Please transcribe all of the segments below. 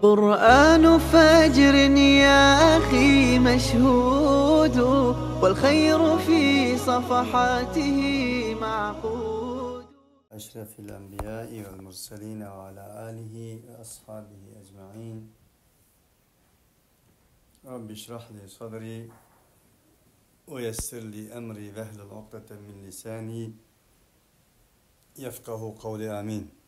قرآن فجر يا أخي مشهود والخير في صفحاته معقود. أشرف الأنبياء والمرسلين وعلى آله وأصحابه أجمعين. رب اشرح لي صدري ويسر لي أمري واحلل عقدة من لساني يفقه قولي آمين.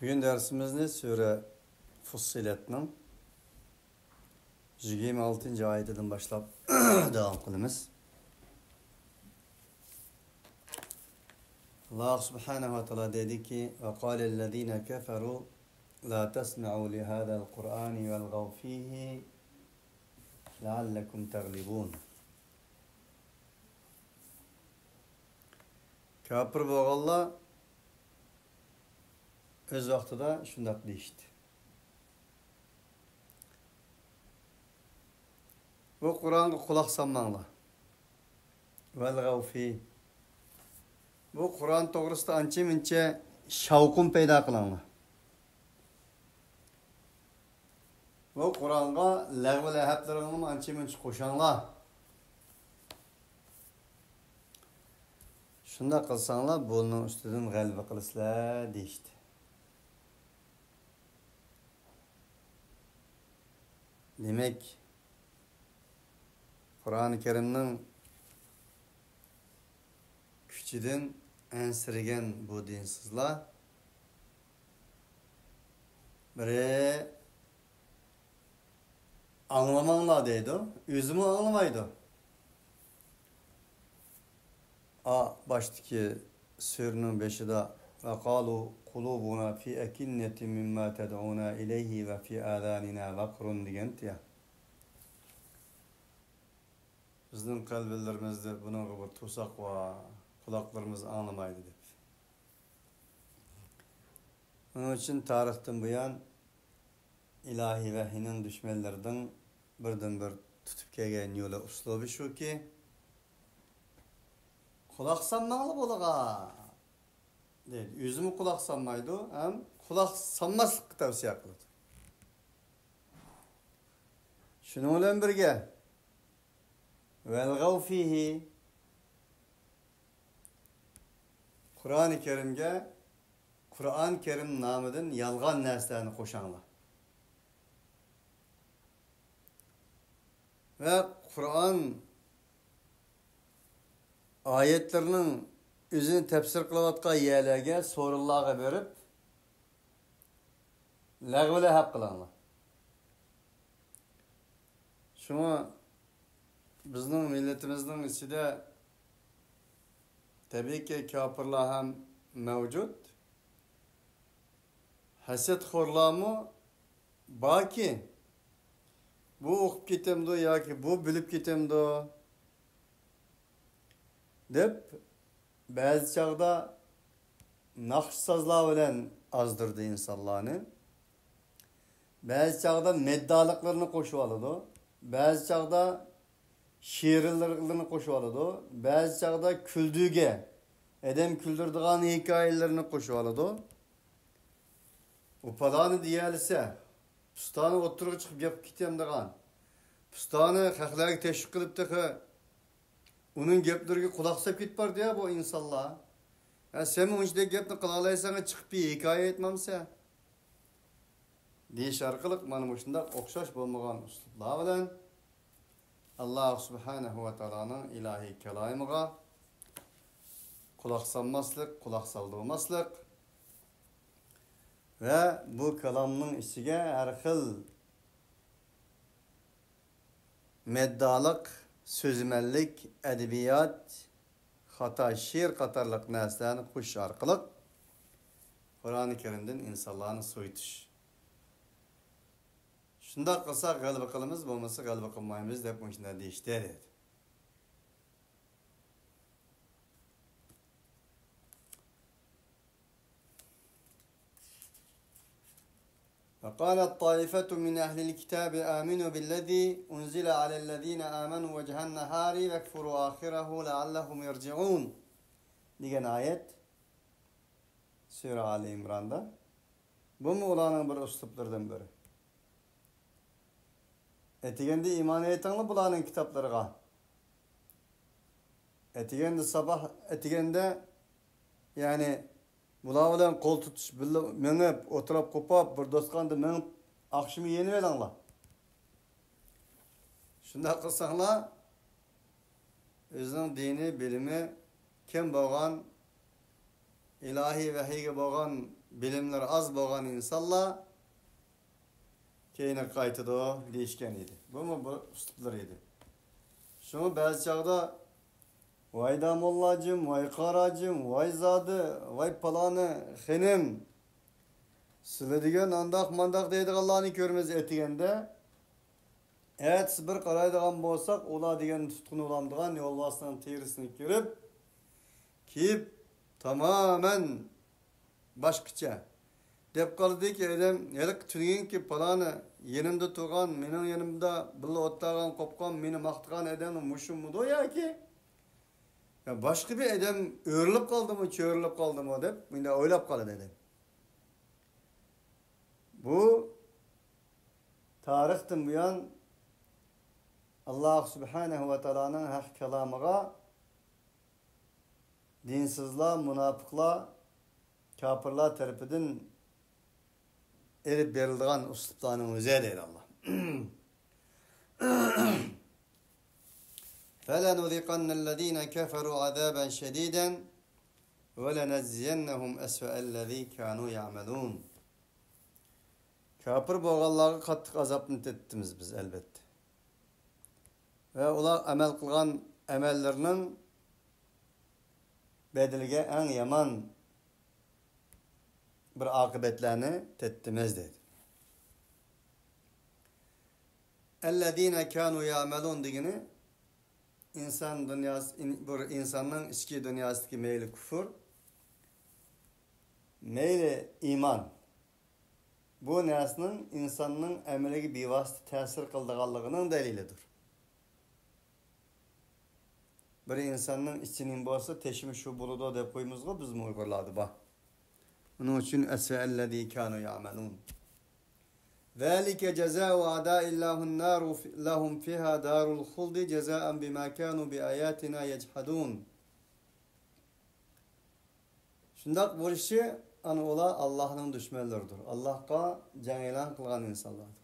Bugün dersimizde Sure Fussilet'nin 26. ayetinden başlap devam kılımız. Allah subhanahu wa ta'ala dedi ki وَقَالَ الَّذ۪ينَ كَفَرُوا لَا تَسْمَعُوا لِهَذَا الْقُرْآنِ وَالْغَوْ ف۪يهِ لَعَلَّكُمْ تَغْلِبُونَ. Kafir boğalla öz vaxtıda şundaq deyişdi. Bu Kur'an'a kulaq salmanglar. وَالْغَوْ ف۪يهِ. Bu Kur'an toğrusida ancha-muncha shavqin paydo qilinglar. Bu Kur'an'a lag'v lahaplaringni ancha-muncha qo'shinglar. Shunda qilsanglar, buning ustidan g'alaba qilasizlar deyishdi. Demek Kur'an-ı Kerim'nin küçüden ensirigen bu dinsizler biri anlamanglar deydi. Özümü anlamaydı. Baştaki surenin 5'de وَقَالُوا قُلُوبُنَا فِي أَكِنَّةٍ مِمَّا تَدْعُونَا إِلَيْهِ وَفِي آذَانِنَا وَقْرٌ degenti ya. Bizning kalblerimizde bunun gibi tusak var, kulaklarımız anlamaydı deb. Onun için tarixten bu yan ilahi vahiyning düşmanlaridan birdan-bir tutib kelgan yo'li uslubi shuki, quloq solmanglar bularga deydi. O'zimi quloq solmaydi, ham quloq solmaslikni tavsiya qiladi. Shuning bilan birga velgav fihi Kur'an-ı Kerim'ge Kur'an-ı Kerim namıdan yalgan narsalarni qo'shanglar. Ve Kur'an ayetlerinin özünü tefsir kılavatkan yerlerge sorularga verip lag'vile haq qilinglar. Şuna bizning milletimizning ichida tabii ki kafirlar ham mavjud. Hasadxo'rlarmi borki, bu o'qib ketamdi yoki bu bilib ketamdi deb ba'zi chog'da naqshsozlar bilan ozdirdi insonlarni. Ba'zi chog'da meddaliqlarni qo'shib oladi. Ba'zi chog'da she'rlarni qo'shib oladi. Ba'zi chog'da kulduga, adam kuldirdigan hikoyalarni qo'shib oladi. U paloni deyalsa, pustoni o'tirib chiqib gap ketam degan. Pustoni xalqlarga tashviq qilibdi ki, uning gaplariga quloq solib ketib diye bu insonlar. Sen unday gapni qila olaysan, chiqib bir hikoya aytmamsa deyish orqali mana bu shunday o'xshash bo'lmagan uslublar bilan Allah subhanahu va taoloning ilahiy kalomiga quloq solmaslik, quloq soldirmaslik ve bu kalamning ichiga har xil meddalik, sözmellik, edebiyat, hata şiir qatarlıq narsalarni qo'shish orqali Qur'on-i Kerimdan insonlarni so'yitish. Shunda qilsak g'alaba qilamiz, bo'lmasa g'alaba qilmaymiz deb shunday deyishdi dedi. وقالت طائفة من أهل الكتاب آمنوا بالذي أنزل على الذين آمنوا وجه النهار واكفروا آخره لعلهم يرجعون. Diyen ayet Sure Ali İmran'da Bu mu ulanın bir üsluplardan biri? Etigende iman etanlı bulanın kitaplarına. Etigende sabah, etigende yani bulan bilen kol tutuş, menip, oturup kopap, bir dostkandı menip, akşamı yeni verenler. Şunda kılsanlar, özünün dini, bilimi, kim boğan, ilahi vehiyge boğan, bilimler az boğan insanlar, keyine kaytıdı o, değişken idi. Bu mu bu üsluplar idi? Şunu bazı çağda, vay da mollacım, vay karacım, vay zadı, vay palanı, henim, sıledigen andak mandak deydik Allah'ını körmez etigende, evet bir qaraydigan bolsak, ola degan tutkun olamdigan yolbasının terisini görüp, kiyip tamamen başqacha. Dep qaldı ki adam elik tünigen ki palanı yenimde turgan, mening yenimde billa o'tlagan, qopqan, meni maqtgan adam muşumudu ya ki ya başka bir adam örilip kaldı mı, çörilip kaldı mı dep, mende oylap qaladı adam. Bu tarixten buyan Allah Subhanahu ve Taala'nın hak kelamıga dinsizler, münafıklar, kafirler tarafından erip berildiğin usluplarının özü değil Allah. فَلَنُذِقَنَّ الَّذ۪ينَ كَفَرُوا عَذَابًا شَد۪يدًا وَلَنَزِّيَنَّهُمْ أَسْوَأَ الَّذ۪ي كَانُوا يَعْمَلُونَ. Kafir boğalları kattık azapını tettimiz biz elbette. Ve ular amel kılgan emellerinin bedeliga en yaman bir akıbetlerini tettimiz dedi. اَلَّذ۪ينَ كَانُوا يَعْمَلُونَ degini insan dünyası, insanın içki dünyasındaki meyli küfür, meyli iman, bu nesinin insanın emeliga bevosita ta'sir qildiganligining delilidir. Bir insanın içinin bolsa teşmi şu buludu deb qo'ymizga biz Uyg'urlarda bor. Onun için esfa'ellezî kânû ya'melûn. Zâlike cezâ'u a'dâ'illâhun nâru lahum fîhâ dârul huldi cezâ'en bimâ kânû bi âyâtinâ yechhadûn. Şundak bo'lişi ana ola Allah'ın düşmanlarıdır. Allah'a can elan kılgan insanlardır.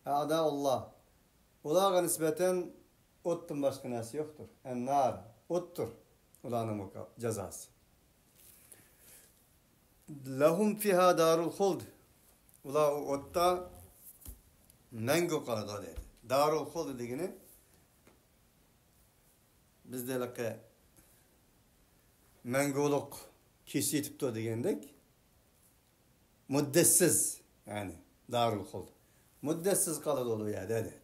A'dâullah. Olarga nispeten ottan başka narsa yoktur. En-nar, ottur. Ulanın cezası. Lahum fiha darul huld. Ula o otta mengo qaladı dedi. Darul huld degini bizde laka mengoluk kesitipti degendek muddessiz yani darul huld. Muddessiz qaladı olu ya dedi.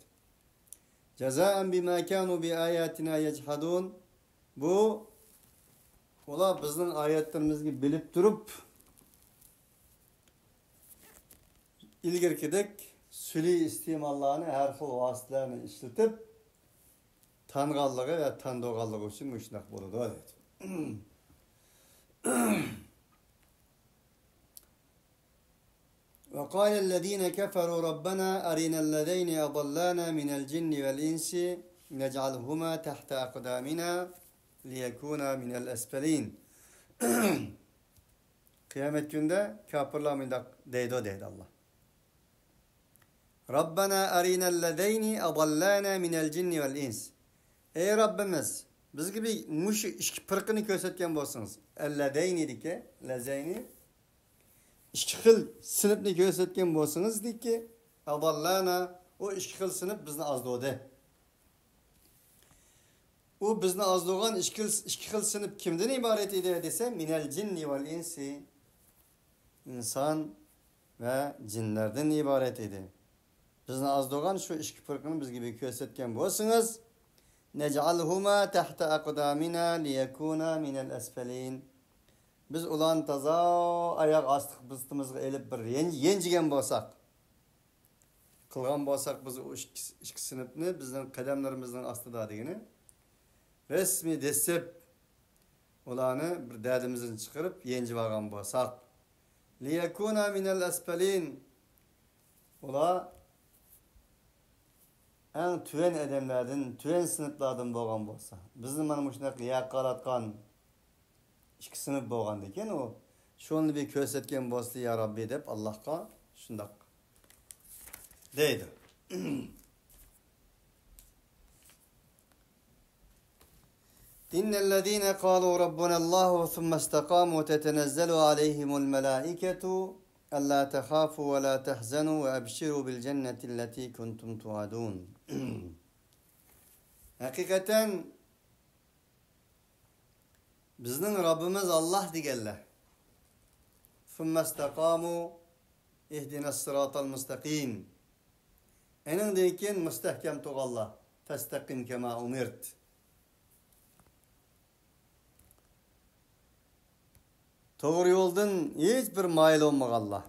Cezaen bima kanu bi ayatina yechhadun. Bu ola bizning ayetlerimizni bilip durup ilgirkidek süli istimallarını her xil vasitelerini işletip tanğallığı ve tandoğallığı için müşnak buludu dedi. وقال الذين كفروا ربنا أرنا الذين أضلانا من الجن والإنس نجعلهما تحت أقدامنا ليكونا من الأسفلين. Kıyamet günde kafirler mindak deydo deydi Allah. Rabbana arinellezeyni adallana minel cinni vel ins. Ey Rabbimiz, biz gibi muş iki pırkını gösterken bolsunuz. Ellezeyni dike, lezeyni İki xil sınıfını gösterken bolsunuz diki. Adallana o iki xil sınıf bizni azdoğdu. O bizni azdoğan iki xil sınıf kimden ibaret eder dese minel cinni vel insi. İnsan ve cinlerden ibaret eder. Bizni azdoğan şu iki pırkını biz gibi gösterken bolsunuz. Nec'alhuma tahta aqdamina liyekuna minel esfelin. Biz ulan taza ayak astık bıstımızı elip bir yencigen bolsak. Kılgan bolsak biz o iki sınıfını bizden kademlerimizden astıda degini. Resmi desep ulanı bir derdimizden çıkarıp yenci vargan bolsak. liyekuna minel esfelin. Ola en tüven edemlerden, tüven sınıflardan boğan bolsa. Bizim mana muşnak yaqalatkan ikki sınıf boğan deken o. Şunu bir kösetken bolsa ya Rabbi dep Allah'a şundak deydi. İnnellezîne kâlû rabbunallâhu thumme istakâmû tetenezzelu aleyhimul melâiketu allâ tehâfû ve lâ tehzenû ve ebşirû bil cennetilleti kuntum tuadûn. Hakikaten bizning Rabbimiz Allah deganlar. Thumme istakâmû ihdinas sıratal mustaqîm. Eningden keyin mustahkam tuğallah. Fastaqim kema umirt. Doğru yoldan hiç bir mayil olmagallah.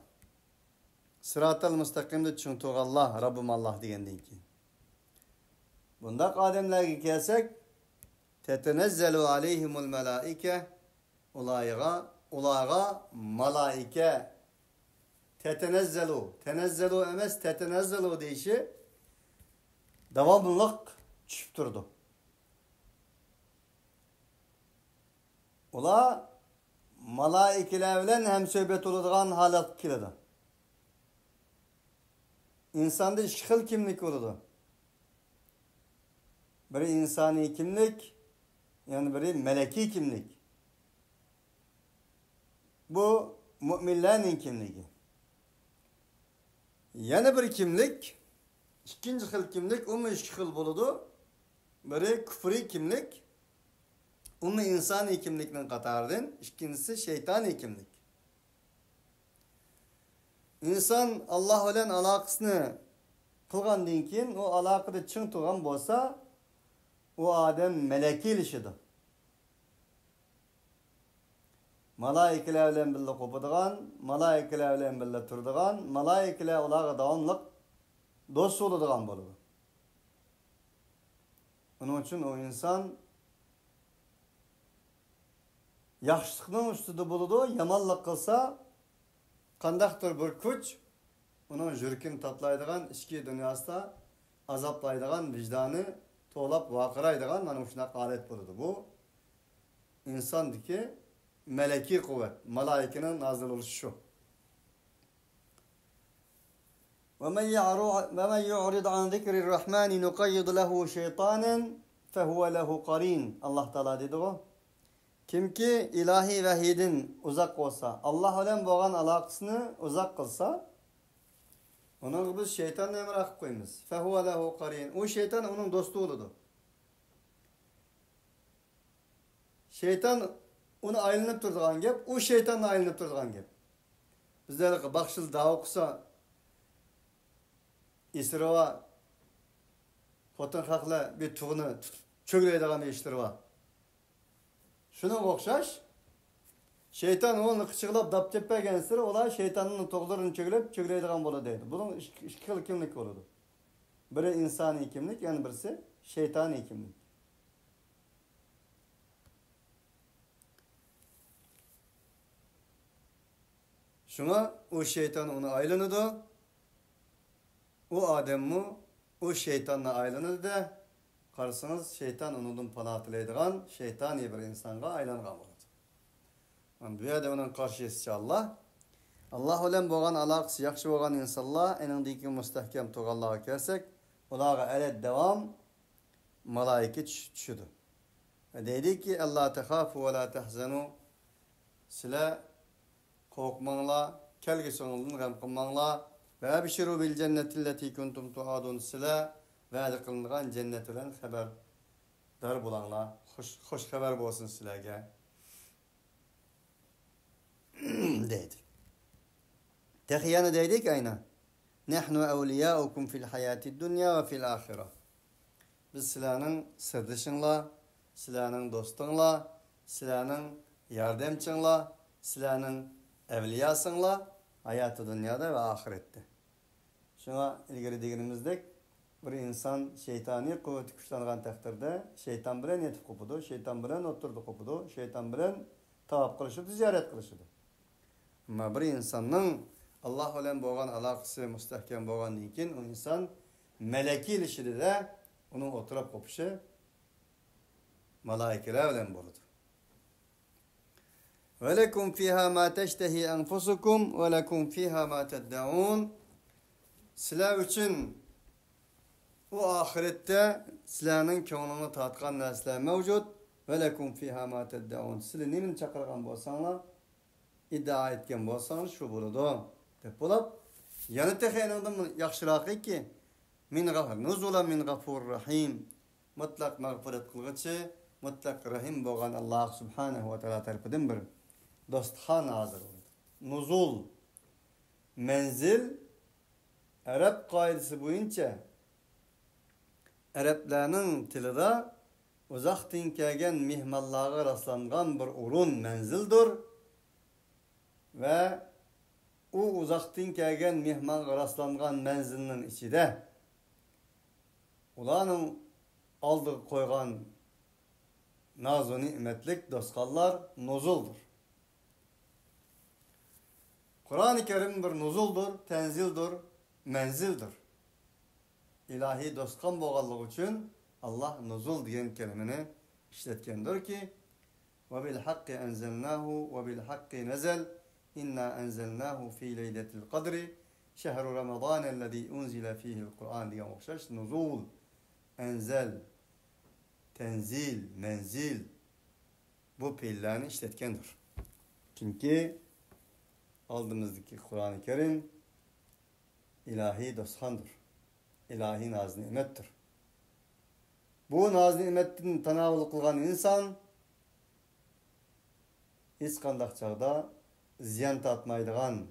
Sıratal mustaqimde çünkü tuğallah, Rabbim Allah degenden keyin. Bunda ademlerge kelsek tetenezzelu aleyhimul melaike ulağa malaike tenezzelu emes tetenezzelu deyişi devamlılık düşüp durdu. Ula malaikeler bilen hem söhbet oladigan halat keladi. İnsanda ikki xil kimlik bo'ladi. Biri insani kimlik, yani biri meleki kimlik. Bu müminlerin kimliği. Yana bir kimlik, ikinci xil kimlik, umi ikki xil bo'ladi. Biri küfri kimlik, umi insani kimlikning qatoridan, ikkinchisi shaytoniy kimlik. İnsan Allah bilan aloqasini qilgandan keyin u aloqada ching turgan bo'lsa, u odam malakil ishidir. Malaikeler bilan birga qo'padigan, malaikeler bilan birga turadigan, malaikeler ularga davomli do'st bo'ladigan bo'ladi. Buning uchun o inson yaxshilikning ustida bo'ladi, yomonlik qilsa qandaqdir bir kuch uning yurkini tatlaydigan, ichki dunyosida azoblaydigan, vijdoni to'lab vaqiraydigan mana shunaqa holat bo'ladi. Bu insondagi meleki kuvvet, malaikenin nazil oluşu şu. وَمَنْ يُعْرِضْ عَنْ ذِكْرِ الرَّحْمَانِ نُقَيِّضْ لَهُ شَيْطَانًا فَهُوَ لَهُ قَرِينٌ. Allah Teala dedi o. Kim ki ilahi vahidin uzak olsa, Allah ile boğan alakasını uzak kılsa, onu biz şeytanla emir akıp koyumuz. فَهُوَ لَهُ قَرِينٌ. O şeytan onun dostu oludu. Şeytan onu aylanıp durduğun gep, o şeytanla aylanıp durduğun gep. Bizler bakşıl daha okusa, İsrava, Xotin haqla bir tuğunu çögüleydiğen bir işleri var. Şuna okşaş, şeytan onu kıçıqlap dap tepegen sıra, ola şeytanın toğlarını çögüleydiğen bola deydi. Bunun iki xil kimlik oldu. Biri insani kimlik, yani birisi şeytani kimlik. Şuna o şeytan onu aylanıdı. O ademmi o şeytanla aylanıdı da karşısınız şeytan onundan palatılaydıgan şeytani bir insanga aylangan oldu. Bu yerde onun karşısı Allah. Allah ile boğan alakası yaxşı boğan insanlar enindeki müstahkem tuğallağa kelsek olağa elet devam malaike düşüdü. Dedi ki Allah tehafu ve la tehzenu sile korkmanglar, kelgisi onundan gam qilmanglar ve ebşiru bil cennetilleti kuntum tuadun sile va'da qilingan cennet bilan xabardor bo'langlar. Xush xabar bo'lsin sizlarga. Dedi. Tehiyani dedik aynen. Nahnu awliyaukum fil hayatid dunya ve fil ahireh. Biz sizlarning sirdishinglar, sizlarning do'stinglar, sizlarning yordamchinglar, sizlarning evliyasınlar hayatı dünyada ve ahirette. Şuna ilgili degenimizdek bir insan şeytani kuvveti güçlengan takdirde şeytan bilen yetip kopudu, şeytan bilen oturdu kopudu, şeytan bilen tavaf kılışıdı, ziyaret kılışıdı. Ama bir insanın Allah ile boğan alakası müstehkem boğan dikin, o insan meleki ilişkide de onun oturup kopuşu malaikeler ile buludu. وَلَكُمْ فِيهَا مَا تَشْتَهِي أَنْفُسُكُمْ وَلَكُمْ فِيهَا مَا تَدَّعُونَ Sizler için o ahirette sizlerin könlünü tatkan nesler mevcut. وَلَكُمْ فِيهَا مَا تَدَّعُونَ Sizler nemin çakırgan bolsanlar, iddia etken bolsanlar şu buludu. Dep bulup, yanı tekeyinandan yakşıraqı ki, nuzula min gafur rahim, mutlak mağfiret kılgıçı, mutlak rahim boğan Allah subhanahu wa ta'ala tarafından bir dosthan hazır oldu. Nuzul, menzil, Arap kaidesi boyunca Araplarning tilida uzaqdan kelgan mehmonlarga rastlangan bir o'rin manzildir ve u uzaqdan kelgan mehmonga rastlangan manzilning ichida ularning oldiga qo'ygan nazu ni'matlik dostlar nuzuldur. Kur'an-ı Kerim bir nuzuldur, tenzildir, menzildir. İlahi dostkan boğallığı için Allah nuzul diyen kelimeni işletkendir ki وَبِالْحَقِّ أَنْزَلْنَاهُ وَبِالْحَقِّ نَزَلْ إِنَّا أَنْزَلْنَاهُ فِي لَيْلَةِ الْقَدْرِ شَهْرُ رَمَضَانَ الَّذ۪ي أُنْزِلَ ف۪يهِ الْقُرْآنِ diye okşaş. Nuzul, enzel, tenzil, menzil bu fiillerini işletkendir. Çünkü aldığımızdaki Kur'an-ı Kerim ilahi dosthandır. İlahi naz nimettir. Bu naz nimetin tanavul kılgan insan hiç kandak çağda ziyan tatmaydıgan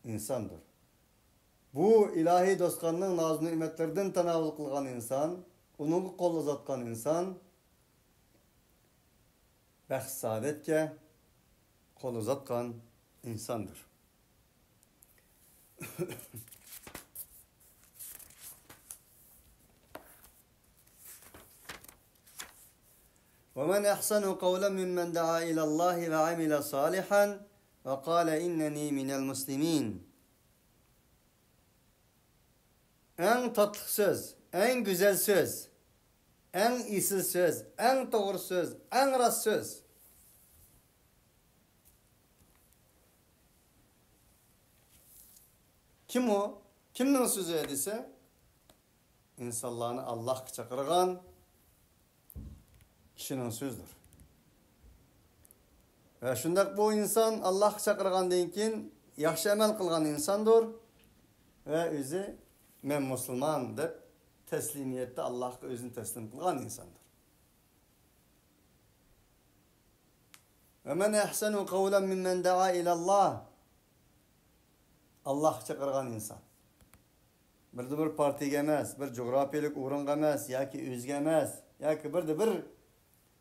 insandır. Bu ilahi dostkanlığın naz nimetlerden tanavul kılgan insan, onu kol uzatkan insan baxt saadetke kol uzatkan insandır. وَمَنْ أَحْسَنُ قَوْلًا مِمَّنْ دَعَا إِلَى اللّٰهِ وَعَمِلَ صَالِحًا وَقَالَ إِنَّنِي مِنَ الْمُسْلِمِينَ En tatlı söz, en güzel söz, en iyisi söz, en doğru söz, en rast söz. Kim o? Kimden sözü edilse? İnsanlarını Allah çakırgan kişinin sözdür. Ve şundak bu insan Allah çakırgan deyinkin yaxşı emel kılgan insandır ve özü men Müslüman deyip teslimiyette Allah'a özünü teslim kılgan insandır. Ve men ehsenu kavlen mimmen da'a ilallah Allah çakırgan insan. Bir partiye emas, bir coğrafiyalik uğrunga emas, yaki özge emas, yaki bir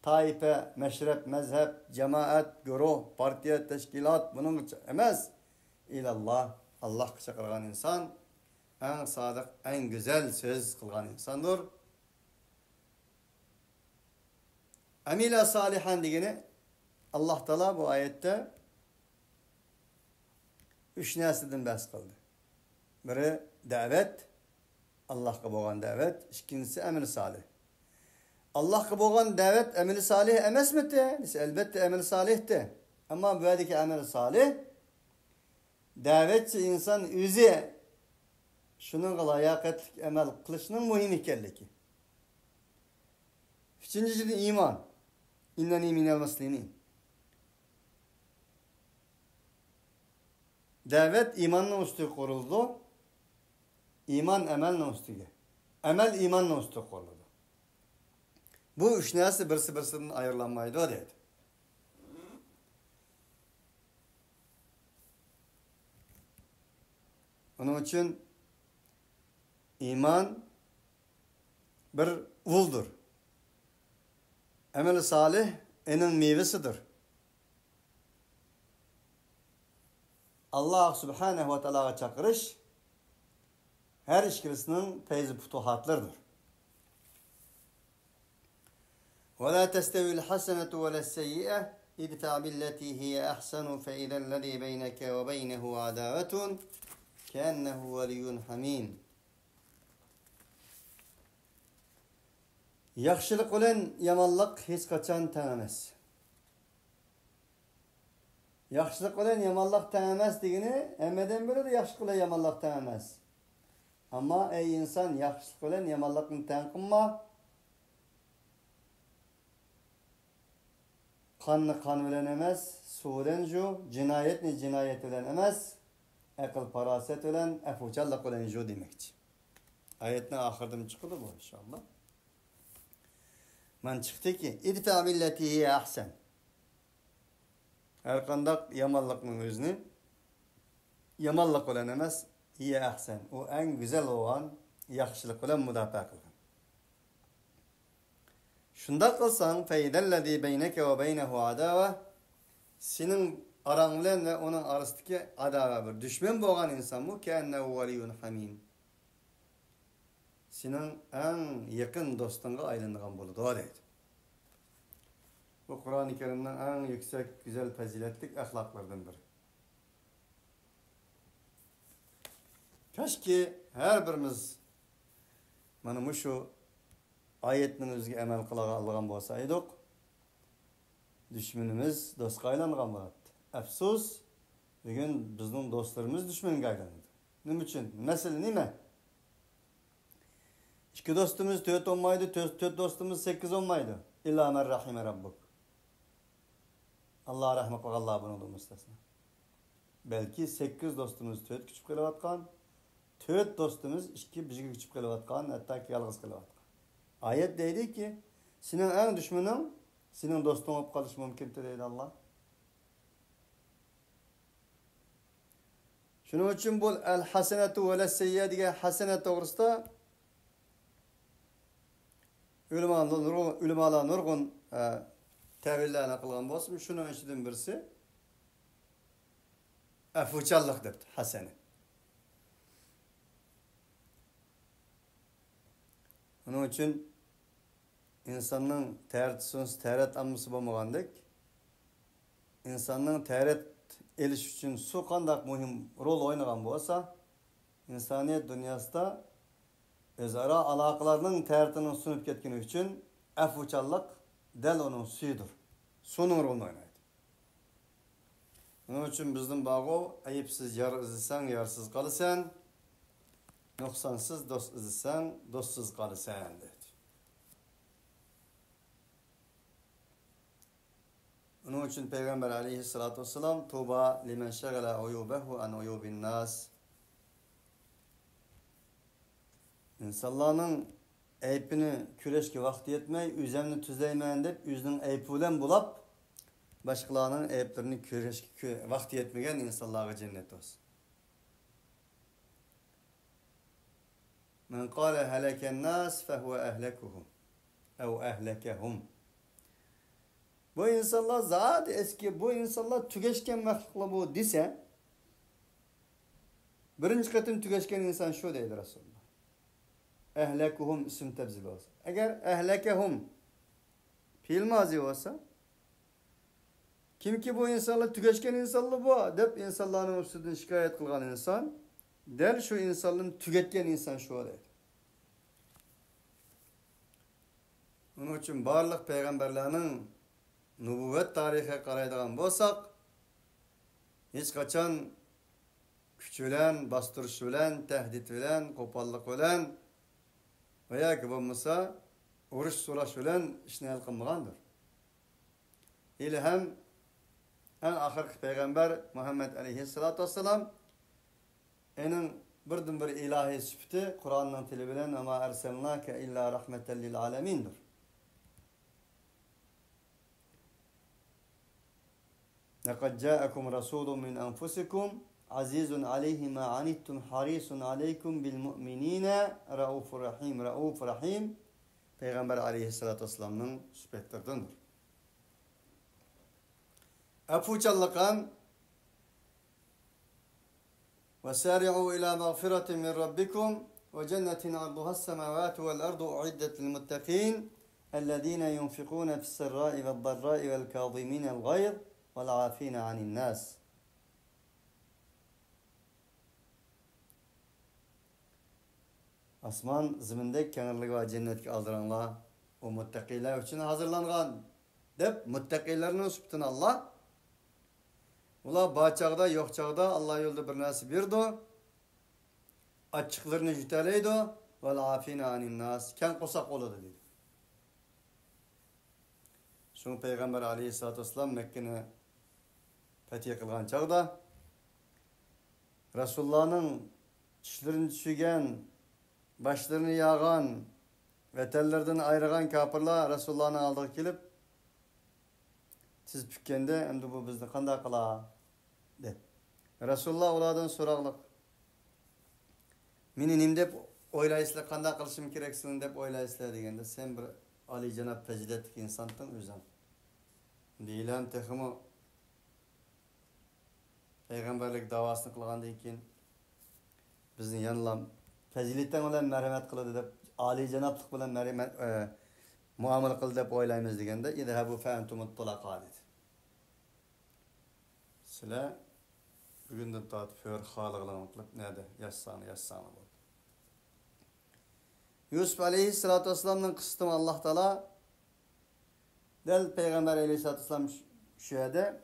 taife, meşrep, mezhep, cemaat, güruh, partiye, teşkilat bunun emas. İlallah, Allah çakırgan insan en sadık, en güzel söz kılgan insandır. Amila salihan degeni Allah Teala bu ayette üç nesliden bahs kıldı. Biri davet, Allah'a boğan davet, ikincisi emel salih. Allah'a boğan davet emel salih emes mi de? Elbette emel salihti. Ama buradaki emel salih davetçi insan üzü şunun layakatlik emel kılışının muhim ikerliki. Üçüncüsü iman. İnneni minel muslimin. Davet imanla üstü kuruldu. İman emelle üstü. Emel imanla üstü kuruldu. Bu üç nesli birisi birisinin ayrılanmaydı o dedi. Onun için iman bir uldur. Emel-i salih enin meyvesidir. Allah subhanehu ve teala'ya çakırış her işkilisinin feyzi futuhatlardır. وَلَا تَسْتَوِي الْحَسَنَةُ وَلَا السَّيِّئَةُ idfa billeti hiye ahsanu fe idellezî beyneke ve beynehu adâvetun keennehu veliyyun hamîm. Yaxşılık bilen yamanlık hiç kaçan teng emas. Yaxşılık bilen yamanlık teng emas degeni hemmeden biri de yaxşılık bilen yamanlık teng emas. Ama ey insan yaxşılık bilen yamanlıkni teng qilma. Qanni qan bilen emas, suv bilen ju, jinoyatni jinoyat bilen emas, aql farosat bilen, afuchallik bilen ju demekçi. Ayetning oxiridan chiqdi bu inshaalloh. Man chiqdi ki idfa billati hiya ahsan. Her qandaq yamanlıqning özünü yamanlık bilen emas, hiya ahsan. O en güzel olan yaxşılık bilen mudafaa qilgan. Şunda qilsang feydellezî beyneke ve beynehu adava, senin arang bilen ve onun arasındaki adava bir düşman bolgan insan bu keennehu veliyyun hamîm. Senin en yakın dostunga aylangan boludu deydi. Bu Kur'an-ı Kerim'den en yüksek, güzel, faziletlik ahlaklardan biri. Kaşki her birimiz mana şu ayetning o'ziga amal qila olgan bo'lsaydik, düşmanimiz do'stga aylangan bo'lardi. Afsus, bugun bizning do'stlarimiz dushmanga aylandi. Nima uchun? Masala nima? İki dostumuz 4 olmaydı, 4 dostumuz 8 olmaydı. İlla men rahime rabbuk. Allah rahmet qilgan Allah bunu mustasno. Belki 8 dostumuz 4 küçük qilayotgan, 4 dostumuz 2 bizga küçük qilayotgan, hattoki yolg'iz qilayotgan. Ayet deydi ki, senin en düşmanın senin dostun olup kalış mümkün deydi Allah. Şunun için bu el hasenetu ve les seyyiye diye hasenet doğrusunda ulemalar nurgun tevillerine kılgan bolsun. Şunun içinden birisi afucallık depti hasene. Onun için insanın təret amması bolmagandık. İnsanın təret eliş için su qandaq muhim rol oynagan bolsa, insaniyet dünyasında özara alaqalarının təretini sunup ketkeni için afucallık del onun suyudur. Sunun rolunu oynaydı. Onun için bizden bağı ayıpsız yar izlesen yarsız kalısan, noksansız dost izlesen dostsuz kalısan dedi. Onun için Peygamber aleyhissalatu vesselam Tuba limen şagala uyubehu an uyubin nas. İnsanların eypini küreşki vakti yetmey, üzemini tüzeymeyen deyip, yüzünün eypulen bulap, başkalarının eyplerini küreşki vakti yetmegen insanlara cennet olsun. Men kâle heleken nas fehuve ehlekuhum. Ev ehlekehum. Bu insanlar zat eski, bu insanlar tügeşken mahlukla bu dese, birinci katım tügeşken insan şu deydi Resulullah. Ehlekuhum isim tebzil olsa. Eğer ehlekehum fiil mazi olsa, kim ki bu insanlar tügeşken insanlar bu, dep insanların üstünden şikayet kılgan insan, del şu insanların tügetken insan şu deydi. Onun için barlık peygamberlerinin nübüvvet tarihe qaraydigan bolsak, hiç kaçan küç bilen, bastırış bilen, tehdit bilen, kopallık bilen veya ki bolmasa uruş sulaş bilen işini hal qilmagandır. İli hem en ahirki peygamber Muhammed aleyhissalatu vesselam enin birden bir ilahi sıfatı Kur'an'ın tili bilen ama erselnake illa rahmeten lil alemindir. لَقَدْ جَاءَكُمْ رَسُولٌ مِنْ أَنْفُسِكُمْ عَزِيزٌ عَلَيْهِ مَا عَنِتُّمْ حَرِيصٌ عَلَيْكُمْ بِالْمُؤْمِنِينَ رَؤُوفٌ رَحِيمٌ Peygamber aleyhissalatü vesselam'ın süpetlerindendir. Afucallıkan وَسَارِعُوا إِلَى مَغْفِرَةٍ مِنْ رَبِّكُمْ وَجَنَّةٍ عَرْضُهَا السَّمَاوَاتُ وَالْأَرْضُ أُعِدَّتْ لِلْمُتَّقِينَ اَلَّذ۪ينَ يُنْفِقُونَ فِي السَّرَّاءِ وَالضَّرَّاءِ وَالْكَاظِمِينَ الْغَيْظَ وَالْعَافِينَ عَنِ النَّاسِ. Asman zimindek kenarlık ve cennetki aldıranlar o muttakiler için hazırlangan dep muttakilerin sübtün Allah. Ular bağçağda yok çağda Allah yolda bir nasip berdi. Açıklarını jüteleydi. Vel afine anin nas. Ken kosak oladı dedi. Şunu Peygamber aleyhissalatü vesselam Mekke'ne fetih kılgan çağda Resulullah'ın çişlerini düşügen, başlarını yağan ve tellerden ayrılan kapırlar Resulullah'ın aldığı kelip siz pükkende endi bu bizni qanday qila de. Resulullah ulardan soraqliq. Meni nim deb o'ylaysizlar, qanday qilishim keraksin deb o'ylaysizlar deganda sen bir Ali Cenab faziletli insandın o'zing. Deylan texmi Peygamberlik davasını qilgandan keyin bizni yanılam faziletdan bilan marhamat qiladi deb Ali Cenablik bilan marhamat muomala qil deb o'ylaymiz deganda idhabu fa antumut tulaqa dedi. Sizlar bugundan tortib hur xoliqlarni qilib nada yaşsana bo'ldi. Yusuf aleyhissalatu vesselam'ın kısıtımı Allah Teala del Peygamber aleyhissalatu vesselam şu yerde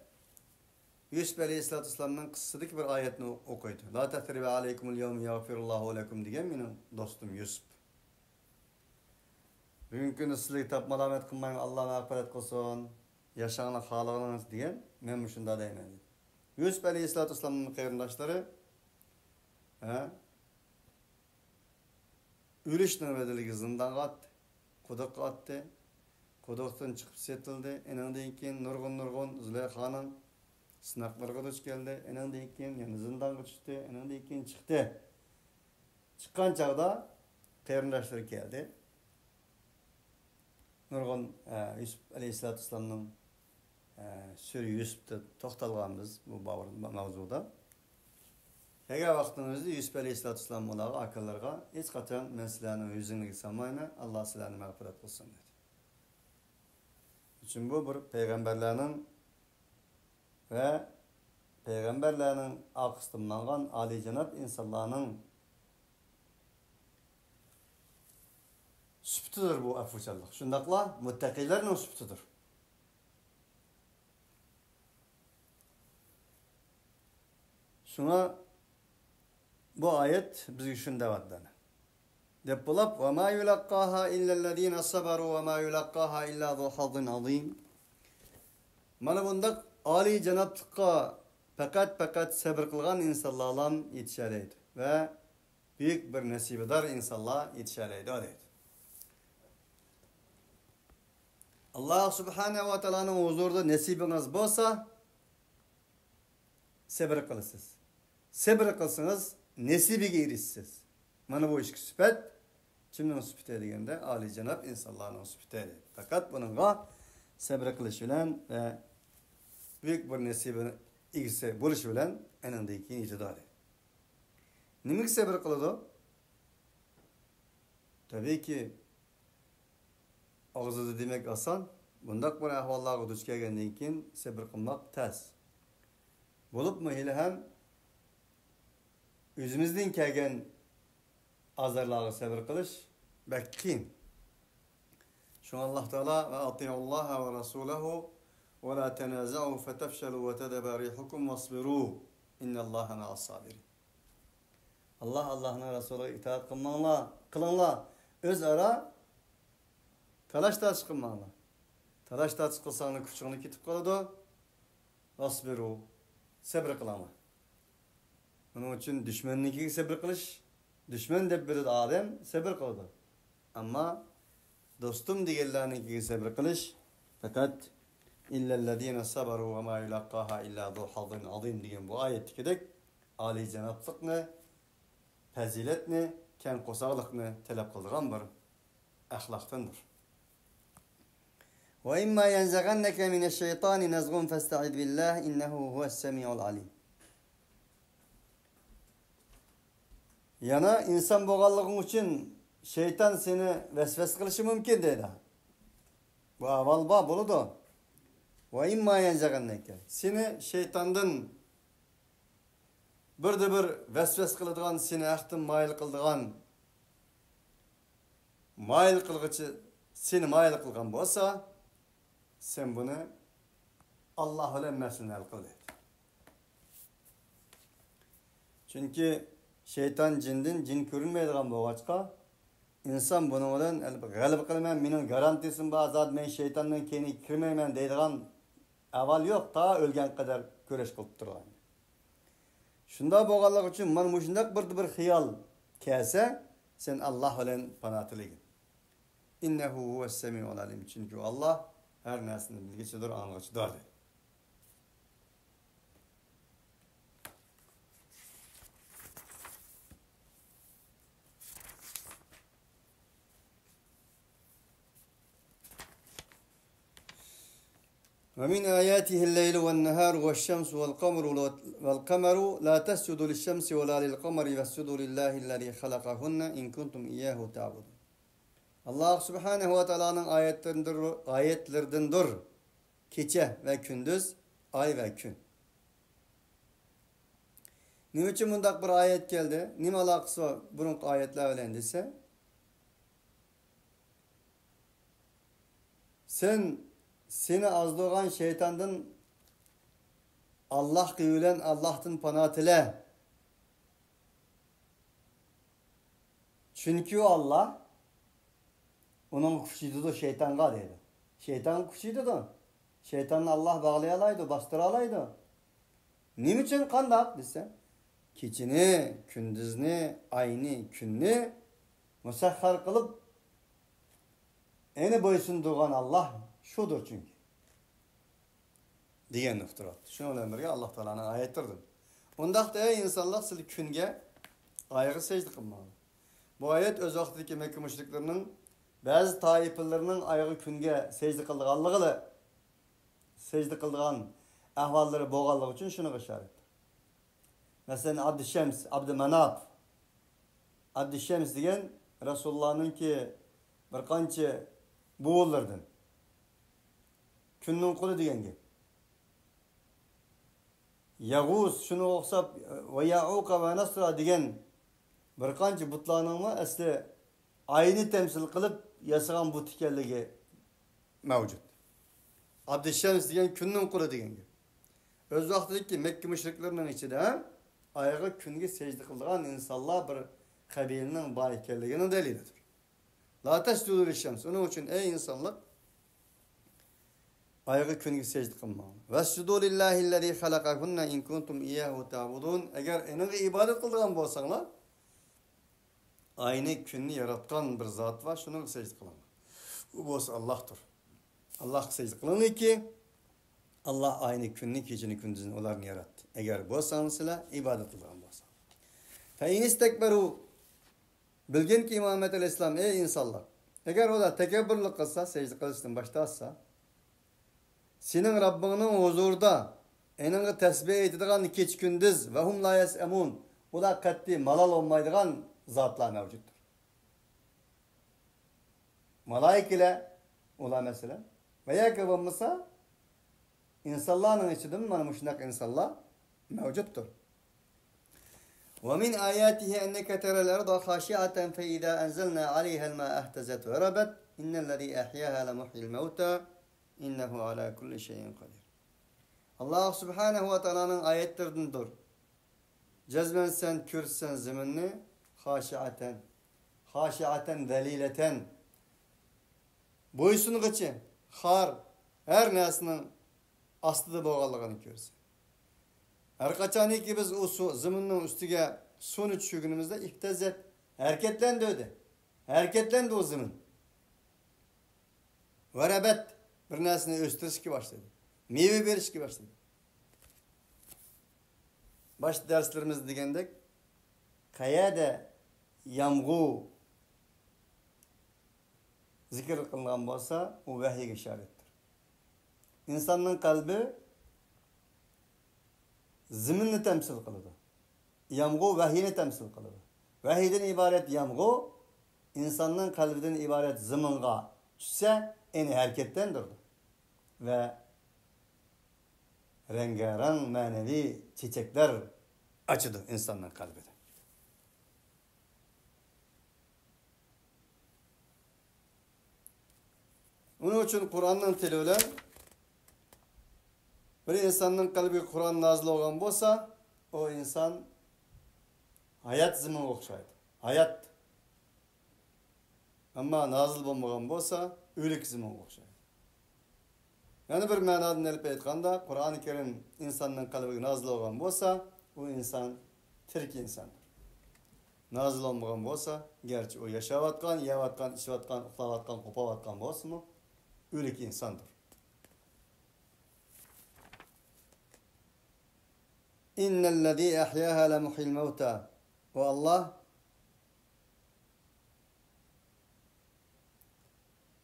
Yusuf aleyhissalatu vesselam'ın kısıtıdaki bir ayetini okuydu. La tehribe aleykumul yevmi yağfirullahu lekum diyen benim dostum Yusuf. Bugünkü sizlik tapmalamet kılmayın Allah mağfiret kılsın. Yaşağına xaliqiniz diyen men şunda deymen. Yusuf aleyhissalatu vesselam'ın qarindoshları Ülüş növbediligi zindanga atdı. Kuduqqa atdı. Kuduqdan çıkıp setildi. Enandan keyin nurgun Züleyxa'nın sınaqlarga duch keldi. Enandan keyin yana zindanga tushdi. Enandan keyin chiqdi. Chiqqan chaqda qarindoshlar keldi. Nurgun Yusuf aleyhissalatu vesselam'ın Sürü Yusuf'ta to'xtalganmiz bu mavzuda. Eğer vaqtinizda Yusuf aleyhissalatu vesselam ularga akalarga hech qachon men sizlarni yuzingizga solmayman, Allah sizlarni mag'firat qilsin dedi. Uchun bu bir peygamberlerinin ve peygamberlerinin aqıstımangan Ali Cenab insanlarının sübtidir bu afvuchallik. Şundaqla muttaqilarning sübtidir. Şuna bu ayet bizi şunda vaddana. Dep bulap ve ma yulaqaha illellezine sabaru ve ma yulaqaha illa zu hazin azim. Mana bundak Ali Cenablıkka fakat sabır kılgan insanlarla yetişereydi ve büyük bir nasibedar insanlar yetişereydi öyleydi. Allah Subhanahu ve Teala'nın huzurunda nasibiniz bolsa sabır kılısınız. Sabır kılsınız nesibiga erişsiz. Mana bu işki süpet kimning süpeti deganda Ali Cenab insonlarning süpeti. Fakat bununla sabır qilish bilan ve büyük bir nasibini egisi bo'lish bilan anandan keyin yetadi. Nimaga sabır qiladi? Tabii ki og'zida demek oson. Bundaq bir ahvollarga duch kelgandan keyin sabır qilmoq tez. Bo'libmi hali ham özümüzden kelgan azarlarga sabır qilish bak qiyin. Şu Allah Teala ve atiullah ve rasulahu ve la tenaza'u fatafshalu ve tadaba rihukum wasbiru innallaha ma'as sabirin. Allah'ın Resulüne itaat kılınlar. Öz ara talaş tartış qilmanglar. Talaş tartış qilsanglar kuchingni ketib qoladi. Wasbiru sabr qilinglar. Bunun için düşmannikiga sabr qilish, düşman deb biladi odam sabr qiladi. Ammo do'stim deganlarnikiga sabr qilish faqat illellezina sabaru ve ma yulaqaha illa zu hazin azim degan bu oyatdagidek Ali Cenablıkni, faziletni, keng qo'saqliqni talab qilgan bir axloqdandir. Ve imma yanzaghannaka minash-shaytoni nazghun fasta'id billah innahu huves-semi'ul alim. Yana insan boğallığın için şeytan seni vesves kılışı mümkün dedi. Bu aval ba boludu. Ve imma yenjaganneke. Seni şeytandan bir vesves kıldıgan, seni ahtin mayil kıldıgan, mayil kılgıcı, seni mayil kılgan bolsa, sen bunu Allah ile mesulnel kıl dedi. Çünkü şeytan cin görünmeydigan bolgaçka, insan bunun bilen galip kılman, menin garantisim bar, zat men şeytandan keyni kirmeymen deydigan aval yok, ta ölgen kadar köreş kılıp turgan. Şunda bolganlyk üçün mana muşundak bir hiyal kelse, sen Allah bilen pana tilegin. İnnehu huves-semi'ul alim. Çünkü Allah her narsani bilgichidir, anglagıchidir. ومن آياته الليل والنهار والشمس والقمر لا تسجدوا للشمس ولا للقمر واسجدوا لله الذي خلقهن إن كنتم إياه تعبدون. Allah Subhanahu ve Taala'nın ayetlerindendir. Gece ve gündüz, ay ve gün. Ne için bundak bir ayet geldi? Nima alakası var bunun ayetler bilen dese? Seni azdıgan şeytandan Allah kıyılen Allah'tan panat ile. Çünkü Allah onun kuşuydu da şeytanga dedi. Şeytan kuşuydu da. Şeytanı Allah bağlayalaydı, bastıralaydı. Nim için kandak dese? Keçini, kündüzni, ayni, günni musahhar kılıp eni boysunduğan Allah şudur çünkü. Diyen noktalar. Şunu ömürge Allah Teala'nın ayettirdim. Ondaq da insanlar siz künge ayığı secde kılmalı. Bu ayet öz vaxtdaki Mekke müşriklerinin bazı taiflerinin ayağı künge secde kıldıgan ahvalları boğallığı için şunu işaret. Mesela Abdüşşems, Abdümenaf. Abdüşşems diyen Resulullah'ın ki bir qancha buğullardan. Künnün kulu diyen gibi. Yağuz şunu oqsab ve Ya'uqa ve Nasra diyen bir qancha butlarning mı asli ayni temsil kılıp yasagan but ekanligi mavjud. Abdüşşems diyen künnün kulu diyen gibi. Öz vaqtidagi Mekke müşriklerining ichida ayağı künge secde kıldıgan insanlar bir kabilinin bar ekanligini delilidir. La tesjudu liş-şems. Onun için ey insanlar ayağı künge secde kılmalı. Vesjudu lillahi'llezî halakahunne in kuntum iyyahu ta'budun. Eğer eninge ibadet kıldıgan bolsaňlar ayni künni yaratgan bir zat var, şunu secde kılın. Bu bolsa Allah'tır. Allah secde kılın ki Allah ayni künni, geceni, gündüzünü olarını yarattı. Eğer bolsaňyzlar ibadet kıldıgan bolsa. Fe in istekberu bilgen ki İmamet el-İslam ey insanlar. Eğer o da tekebbürlük kılsa, secde kılıştan başlarsa, senin Rabbinin huzurda eninge tesbih etdigan keç gündüz ve hum la yes'emun. Ular qat'i malal olmaydigan zatlar mevcuttur. Malaikeler ular mesela veya ki bolmasa insanların içinde mana muşundak insanlar mevcuttur. ومن آياته أنك ترى الأرض خاشعة فإذا أنزلنا عليها الماء اهتزت وربت إن الذي أحياها لمحيي الموتى إنه على كل شيء قدير. Allah Subhanahu ve Taala'nın ayetlerindendir. Cezmen sen kürsen zeminni haşiaten zelileten boysunğıçı har her nesinin astıda boğalığını görsen. Her kaçani ki biz o zeminin üstüge sonu düşüğünümüzde ihtezet hareketlendi öde. Hareketlendi o zemin. Verebet bir nesini östürüş ki başladı. Meyve veriş ki başladı. Baş derslerimiz degendek kayada yamgu zikir kılgan bolsa o vahiy işarettir. İnsanın kalbi zeminni temsil kılıdı. Yamgu vahiyini temsil kılıdı. Vahiyden ibaret yamgu insanın kalbinden ibaret zeminga tutsa eni hareketlendirdi. Ve rengarenk manevi çiçekler açıldı insanların kalbine. Onun için Kur'an'ın televler bir insanın kalbi Kur'an nazil olan bolsa o insan hayat zimine okşaydı. Hayat. Ama nazil olmagan bolsa ölük zimine okşaydı. Yani bir manadan elip aytkanda Kur'an-ı Kerim insanın kalbi nazil olan bolsa o insan tirik insandır. Nazil olmagan bolsa gerçi o yaşavatkan, yevatkan, içivatkan, uxlavatkan, kopavatkan bolsa mı ölük insandır. İnnellezî ehyâhâ lemuhil mevtâ. O Allah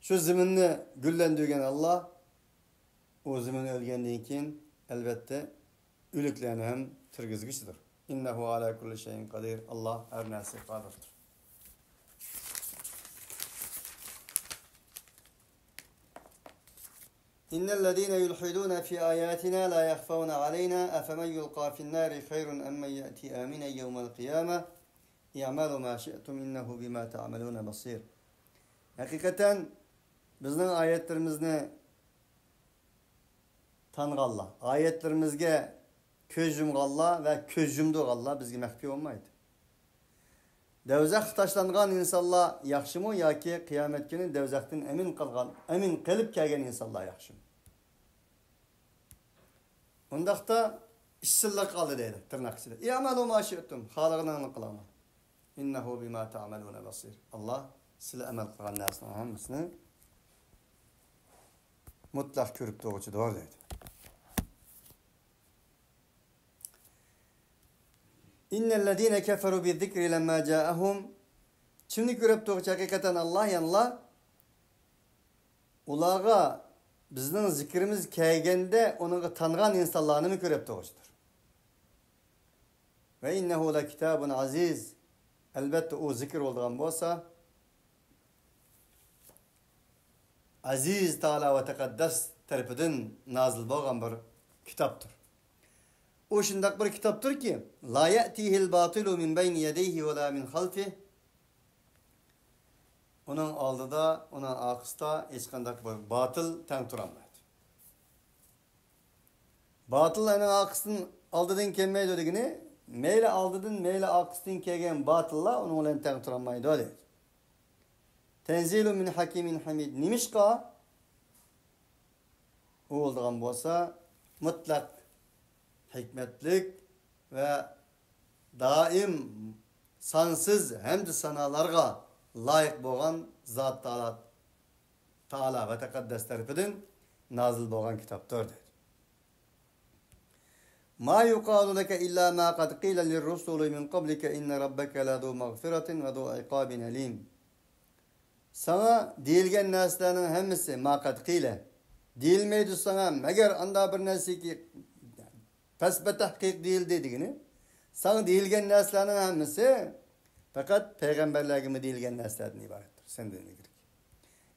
şu zimini güllendirgen Allah o zimin ölgenliğin kin elbette ölüklerini hem tirgizgişidir. İnnehu ala kulli şeyin kadir. Allah her nesi kadirdir. İnnellezîne yulhidûne fî âyâtinâ lâ yahfavne aleyna efemen yulqâ finnâri hayrun emmen ye'ti âminen yevmel kıyâme i'malû mâ şi'tum innehu bimâ ta'melûne basîr. Hakikaten bizning ayetlerimizni tanıgalla, ayetlerimizge köz yumgalla ve köz yumdugalla bizge mahfi olmaydı. Devzak taşlangan insanlar yaxşı mı ya ki kıyamet günü devzaktan emin kalıp kelgen insanlar yaxşı mı? Ondaqda işsizlik kaldı deydi tırnak içinde. İ'malû mâ şi'tum. Halıqını kılama. İnnehu bimâ ta'melûne basîr. Allah sizle emel kılan nasının hamısını mutlak körüp doğucu doğru deydi. İnnellezîne keferu bizzikri lemmâ câehum. Şimdi körüp doğucu hakikaten Allah yanlar ulağa bizning zikrimiz kelgende onu tanıgan insanlarını mı körüp doğucudur. Ve innehu la kitabun aziz. Elbette o zikir olduğun bolsa aziz Teala ve tekaddes tarafından nazil bolgan bir kitaptır. O şundak bir kitaptır ki la ya'tihil batilu min beyni yedeyhi ve la min halfih. Onun aldıda, onun arkasında hiç kandak bir batıl ten turamlaydı. Batıl onun arkasının aldıdın kelmeyi dediğini meyle aldıdın, meyle arkasından kelgen batılla onun olan ten turamlaydı öyle. Tenzilun min hakimin hamid. Nimişka o olduğun bolsa mutlak hikmetlik ve daim sansız hem de sanalarga layık boğan Zat Teala ve tekaddes tarafından nazil boğan kitaptır dedi. Ma yuqalu leke illa ma qad qila lirrusuli min qablike inne rabbeke la du mağfiratin ve du iqabin alim. Sana deyilgen neslerinin hemisi ma qad qila deyilmeydi sana meğer anda bir nesi ki pesbe tahkik değil dediğini sana deyilgen neslerinin hemisi fakat peygamberlerime deyilgen neslerden ibarettir. Sen de ne gerek?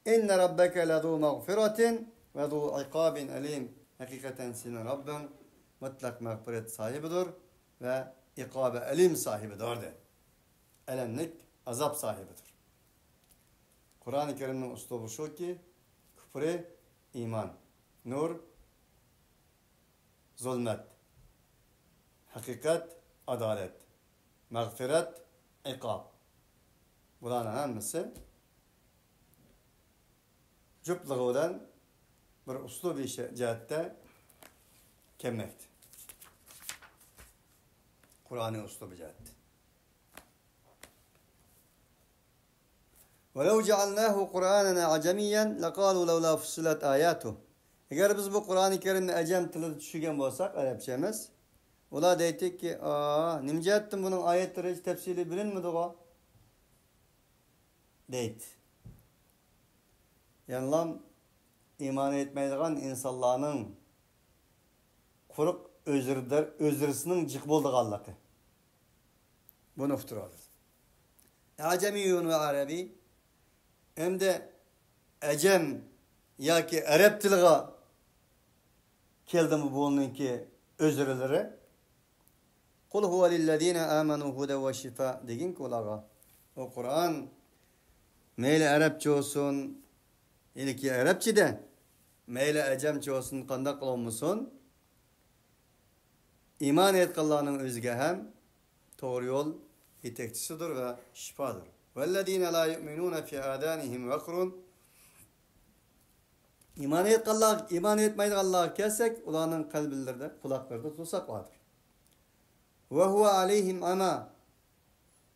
İnne rabbeke la du mağfiratin ve du iqabin alim. Hakikaten senin Rabbin mutlak mağfiret sahibidir ve ikabe elim sahibidir de. Elemlik azap sahibidir. Kur'an-ı Kerim'in üslubu şu ki küfre iman, nur zulmet, hakikat adalet, mağfiret ikab. Bunların hemisi cüplüğü olan bir üslubi cihette kemmekti. Kur'an'ın üslubi cihette. وَلَوْ جَعَلْنَاهُ قُرْآنًا عَجَمِيًّا لَقَالُوا لَوْلَا فُصِّلَتْ آيَاتُهُ. Eğer biz bu Kur'an-ı Kerim'de Ecem tili düşürgen bolsak, Arapçamız, ola deytik ki, nimce ettim bunun ayetleri hiç tefsiri bilinmedi o? Deyit. Yanılam iman etmeydiğen insanların kuruk özürsünün cık bulduğu Allah'ı. Bunu iftir alır. Acemiyyun ve Arabi hem de Ecem yoki Arab tiliga keldimi bununki özürleri? Kul huve lillezine amenu hude ve şifa degin ki ularga. O Kur'an meyle Arapça olsun, ilki Arapçada, meyle Ecemçe olsun, kandak olmuşsun. İman etkallarının özge hem doğru yol yetekçisidir ve şifadır. وَالَّذ۪ينَ لَا يُؤْمِنُونَ فِي آذَانِهِمْ وَقْرٌ İman etmeydi Allah'a kelsek, ulanın kalbilerde, kulaklarda tutsak vardır. وَهُوَ عَلَيْهِمْ ama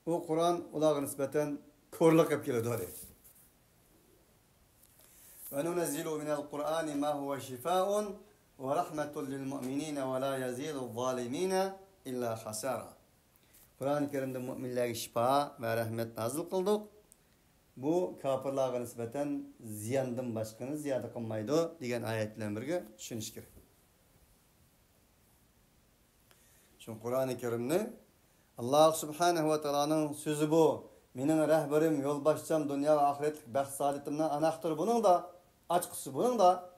o Kur'an ulağa nispeten korluk yapıyor doğru. وَنُنَزِّلُ مِنَ الْقُرْآنِ مَا هُوَ شِفَاءٌ وَرَحْمَةٌ لِلْمُؤْمِنِينَ وَلَا يَزِيدُ الظَّالِمِينَ إِلَّا خَسَارًا Kur'an-ı Kerim'de müminlere şifa ve rahmet nazil kıldık. Bu kafirlarga nispeten ziyandan başkını ziyade kılmaydı degan ayetlerle birge düşünüş gerek. Çünkü Kur'an-ı Kerim'de Allah Subhanahu ve Taala'nın sözü bu. Menin rehberim, yolbaşçam, dünya ve ahiret baxt saadetimden anahtır bunun da, açıkçası bunun da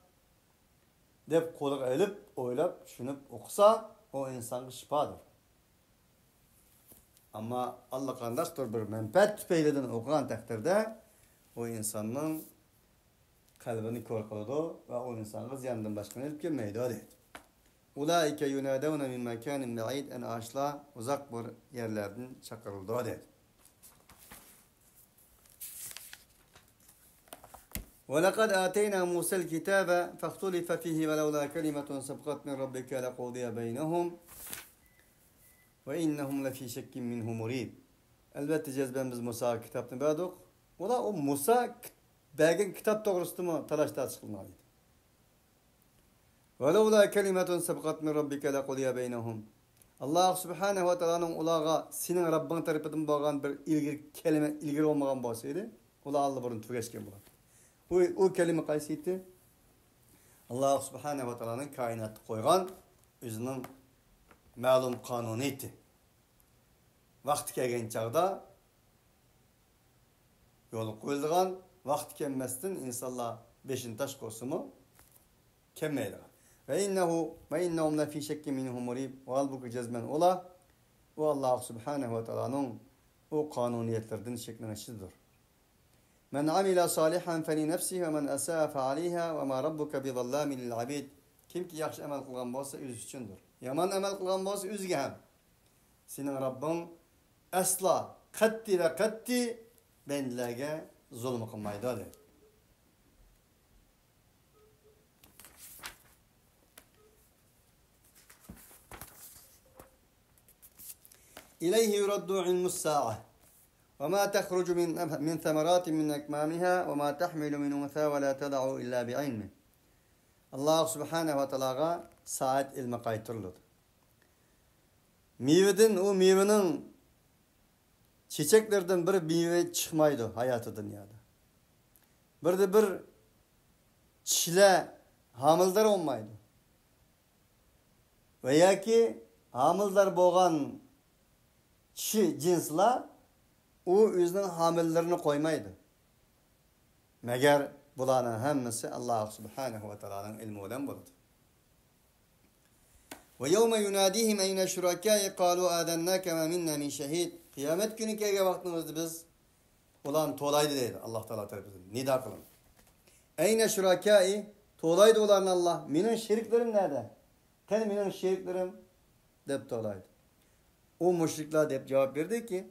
dep kulak elip, oylap, düşünüp okusa o insanın şifadır. Ama Allah kandaktır bir menfaat tüpeyleden okuyan takdirde o insanın kalbini kör kıldı ve o insanı ziyandan başkana elip gelmeydi. Hadi. Ulaike yunadevne min mekanin me'id en ağaçla uzak bir yerlerden çakırıldı. Hadi. وَلَقَدْ آتَيْنَا مُوسَى الْكِتَابَ فَاخْتُلِفَ فِيهِ وَلَوْلَا كَلِمَةٌ سَبَقَتْ مِنْ رَبِّكَ لَقُضِيَ بَيْنَهُمْ وَاِنَّهُمْ لَفِي شَكٍّ مِنْهُ مُرِيبٍ Elbette cezbemiz Musa kitabını verdik. Ola o Musa belki kitap doğrusu mu talaşta açıklanmalıydı. وَلَوْلَا كَلِمَةٌ سَبَقَتْ مِنْ رَبِّكَ لَقُضِيَ بَيْنَهُمْ Allah Subhanahu ve Taala'nın ulağa senin Rabbin tarafından bağlan bir ilgili olmayan bahseydi. Ula Allah burun tügesken bulan. O kelime kaysıydı. Allah Subhanahu ve Taala'nın kainatı koygan özünün ma'lum kanuniydi. Vakti kelgen çağda yolu koyulduğun vakti kelmesinden insanlar beşin taş kosumu kemmeydi. Ve innehum la fi şekkin minhu murib. O halbuki cezmen ola o Allah Subhanahu ve Taala'nın o kanuniyetlerden şeklenişidir. Men amila salihan feli nefsihi ve men asaa fe aleyha ve ma rabbuka bi zallamin lil abid. Kim ki yaxşı amel kılgan bolsa öz üçündür. Yaman amel kılgan bolsa özge hem. Senin Rabbin asla qatti bendilerge zulm kılmaydı. İleyhi yuraddu ilmus sa'ah. وما تخرج من ثمرات من أكمامها وما تحمل من أنثى ولا تضع إلا بعلمه. Allah Subhanahu ve Taala'ga saat ilmi kaytırılır. Meyveden o meyvenin çiçeklerden bir meyve çıkmaydı hayatı dünyada. Bir de bir çile hamildar olmaydı. Veya ki hamildar boğan çi cinsla o özünün hamillerini koymaydı. Meğer bulanın hemmesi Allah Subhanahu ve Taala'nın ilmi olan buldu. Ve yevme yunadihim eyne şurakâi kâlu âdennâke ve minna min şehid. Kıyamet günü kege vaktimizde biz ulan tolaydı dedi Allah Teala tarafından. Nida kılın. Eyne şurakâi tolaydı ulan Allah. Minin şeriklerim nerede? Kendi minin şeriklerim dep tolaydı. O müşrikler dep cevap verdi ki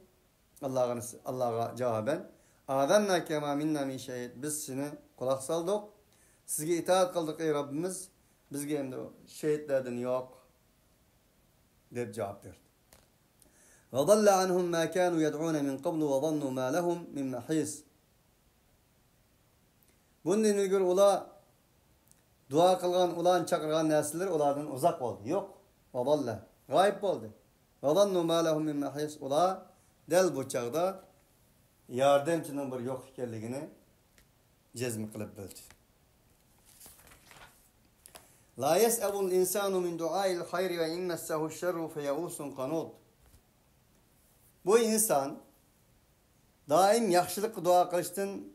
Allah'a cevaben Âdennâ kemâ minna min şehid. Biz seni kulak saldık. Sizge itaat kıldık ey Rabbimiz. Bizge hem de şehitlerden yok. Dep cevap verdi. Ve dalla anhum ma kanu yed'ûne min qablu ve zannu ma lehum min mahis. Bundan ilgili ula dua kılgan, ulan çakırgan nesiller ulardan uzak oldu. Yok. Ve dalla. Gayip oldu. Ve zannu ma lehum min mahis. Ula del bu çağda yardımcının bir yok ikenligini cezmi kılıp böldü. La yes'abul insanu min du'ail hayri ve immessehu şerru feyausun kanut. Bu insan daim yaxşılık dua kılıştın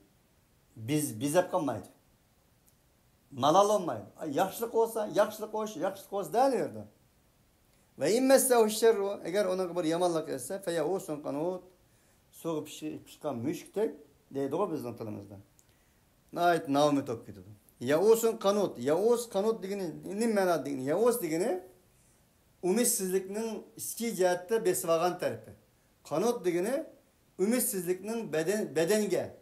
biz hep kalmaydı. Malal olmaydı. Yaxşılık olsa, yaxşılık olsa değil yerde. Ve immesse şerru, eğer ona bir yamanlık etse, feyahusun kanut, soğuk pişkan müşktek, deydi o bizden tilimizde. Nayet navmet okuyordu. Yahusun kanut, Yahus kanut digini, ne mana digini? Yahus digini, ümitsizliknin iki cihette besvagan tarifi. Kanut digini, ümitsizliknin bedenge,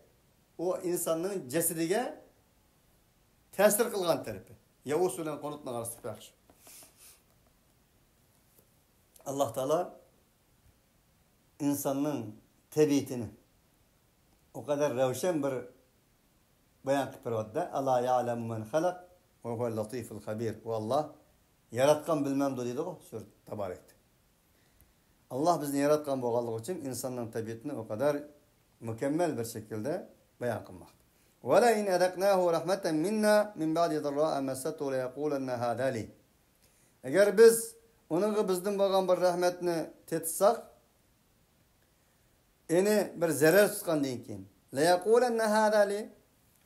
o insanın cesediga tesir kılgan tarifi. Yahus ile kanutla arası farklı. Allah Teala insanın tabiatını o kadar revşen bir bayan kıpırvadı. Allah ya'lemu men halak ve huvel latiful habir. O Allah yaratkan bilmem dedi o sür tabarekti. Allah bizni yaratkan boğallık için insanın tabiatını o kadar mükemmel bir şekilde bayan kılmaktı. Ve la in edeknahu rahmeten minna min ba'di darra'a mesatu le yaqulenne hâdâ li. Eğer biz onun bizden bağlan bir rahmetini tetsak, eni bir zarar tutkan deyin ki, le yakulenne hâdâli,